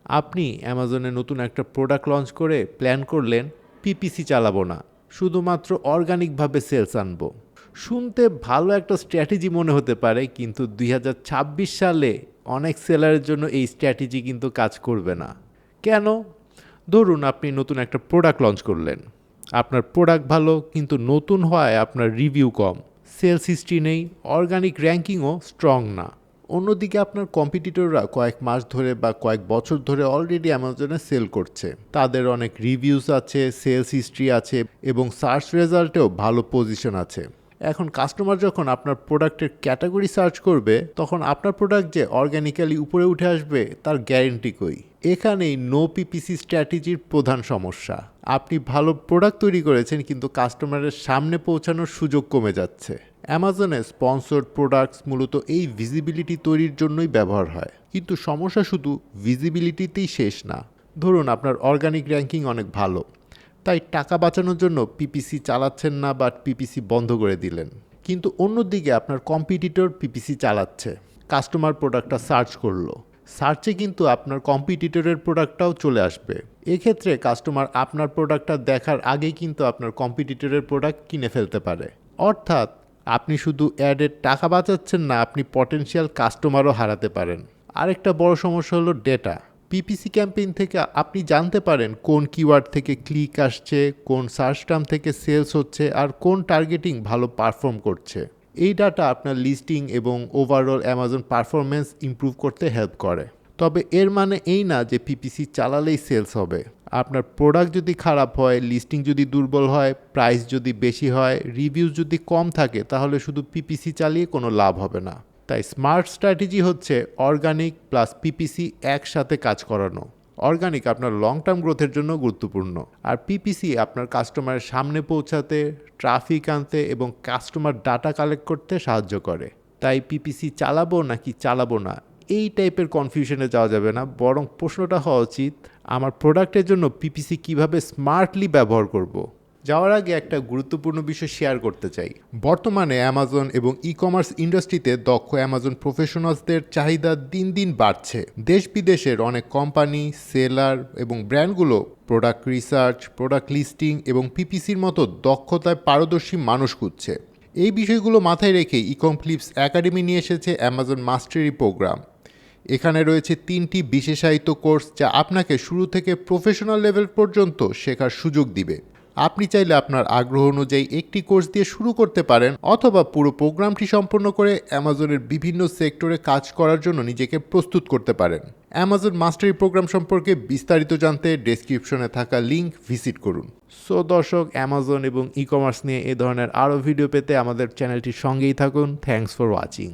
আপনি অ্যামাজনে নতুন একটা প্রোডাক্ট লঞ্চ করে প্ল্যান করলেন পিপিসি চালাবো না, শুধুমাত্র অর্গানিকভাবে সেলস আনবো। শুনতে ভালো একটা স্ট্র্যাটেজি মনে হতে পারে, কিন্তু 2026 সালে অনেক সেলারের জন্য এই স্ট্র্যাটেজি কিন্তু কাজ করবে না। কেন? ধরুন আপনি নতুন একটা প্রোডাক্ট লঞ্চ করলেন, আপনার প্রোডাক্ট ভালো কিন্তু নতুন হওয়ায় আপনার রিভিউ কম, সেলস হিস্ট্রি নেই, অর্গানিক র্যাঙ্কিংও স্ট্রং না। অন্যদিকে আপনার কম্পিটিটররা কয়েক মাস ধরে বা কয়েক বছর ধরে অলরেডি অ্যামাজনে সেল করছে, তাদের অনেক রিভিউস আছে, সেলস হিস্ট্রি আছে এবং সার্চ রেজাল্টেও ভালো পজিশন আছে। এখন কাস্টমার যখন আপনার প্রোডাক্টের ক্যাটাগরি সার্চ করবে, তখন আপনার প্রোডাক্ট যে অর্গানিক্যালি উপরে উঠে আসবে তার গ্যারেন্টি কই? এখানেই নো পিপিসি স্ট্র্যাটেজির প্রধান সমস্যা। আপনি ভালো প্রোডাক্ট তৈরি করেছেন কিন্তু কাস্টমারের সামনে পৌঁছানোর সুযোগ কমে যাচ্ছে। অ্যামাজনে স্পন্সর্ড প্রোডাক্টস মূলত এই ভিজিবিলিটি তৈরির জন্যই ব্যবহার হয়, কিন্তু সমস্যা শুধু ভিজিবিলিটিতেই শেষ না। ধরুন আপনার অর্গানিক র্যাঙ্কিং অনেক ভালো, তাই টাকা বাঁচানোর জন্য পিপিসি চালাচ্ছেন না বা পিপিসি বন্ধ করে দিলেন, কিন্তু অন্যদিকে আপনার কম্পিটিটর পিপিসি চালাচ্ছে, কাস্টমার প্রোডাক্টটা সার্চ করলো, সার্চে কিন্তু আপনার কম্পিটিটরের প্রোডাক্টটাও চলে আসবে। এক্ষেত্রে কাস্টমার আপনার প্রোডাক্টটা দেখার আগেই কিন্তু আপনার কম্পিটিটরের প্রোডাক্ট কিনে ফেলতে পারে। অর্থাৎ আপনি শুধু অ্যাডের টাকা বাঁচাচ্ছেন না, আপনি পটেনশিয়াল কাস্টমারও হারাতে পারেন। আরেকটা বড় সমস্যা হলো ডেটা। পিপিসি ক্যাম্পেইন থেকে আপনি জানতে পারেন কোন কিওয়ার্ড থেকে ক্লিক আসছে, কোন সার্চ টার্ম থেকে সেলস হচ্ছে আর কোন টার্গেটিং ভালো পারফর্ম করছে। এই ডাটা আপনার লিস্টিং এবং ওভারঅল অ্যামাজন পারফরমেন্স ইমপ্রুভ করতে হেল্প করে। তবে এর মানে এই না যে পিপিসি চালালেই সেলস হবে। আপনার প্রোডাক্ট যদি খারাপ হয়, লিস্টিং যদি দুর্বল হয়, প্রাইস যদি বেশি হয়, রিভিউ যদি কম থাকে, তাহলে শুধু পিপিসি চালিয়ে কোনো লাভ হবে না। তাই স্মার্ট স্ট্র্যাটেজি হচ্ছে অর্গানিক প্লাস পিপিসি একসাথে কাজ করানো। অর্গানিক আপনার লং টার্ম গ্রোথের জন্য গুরুত্বপূর্ণ, আর পিপিসি আপনার কাস্টমারের সামনে পৌঁছাতে, ট্রাফিক আনতে এবং কাস্টমার ডাটা কালেক্ট করতে সাহায্য করে। তাই পিপিসি চালাবো নাকি চালাবো না এই টাইপের কনফিউশনে যাওয়া যাবে না, বরং প্রশ্নটা হওয়া উচিত আমার প্রোডাক্টের জন্য পিপিসি কিভাবে স্মার্টলি ব্যবহার করব। যাওয়ার আগে একটা গুরুত্বপূর্ণ বিষয় শেয়ার করতে চাই। বর্তমানে অ্যামাজন এবং ই কমার্স ইন্ডাস্ট্রিতে দক্ষ অ্যামাজন প্রফেশনালসদের চাহিদা দিন দিন বাড়ছে। দেশ বিদেশের অনেক কোম্পানি, সেলার এবং ব্র্যান্ডগুলো প্রোডাক্ট রিসার্চ, প্রোডাক্ট লিস্টিং এবং পিপিসির মতো দক্ষতায় পারদর্শী মানুষ খুঁজছে। এই বিষয়গুলো মাথায় রেখে ইকমফ্লিপস একাডেমি নিয়ে এসেছে অ্যামাজন মাস্টারি প্রোগ্রাম। এখানে রয়েছে 3টি বিশেষায়িত কোর্স যা আপনাকে শুরু থেকে প্রফেশনাল লেভেল পর্যন্ত শেখার সুযোগ দিবে। আপনি চাইলে আপনার আগ্রহ অনুযায়ী একটি কোর্স দিয়ে শুরু করতে পারেন, অথবা পুরো প্রোগ্রামটি সম্পন্ন করে অ্যামাজনের বিভিন্ন সেক্টরে কাজ করার জন্য নিজেকে প্রস্তুত করতে পারেন। অ্যামাজন মাস্টারি প্রোগ্রাম সম্পর্কে বিস্তারিত জানতে ডেসক্রিপশনে থাকা লিঙ্ক ভিজিট করুন। সো দর্শক, অ্যামাজন এবং ই কমার্স নিয়ে এ ধরনের আরও ভিডিও পেতে আমাদের চ্যানেলটির সঙ্গেই থাকুন। Thanks for watching.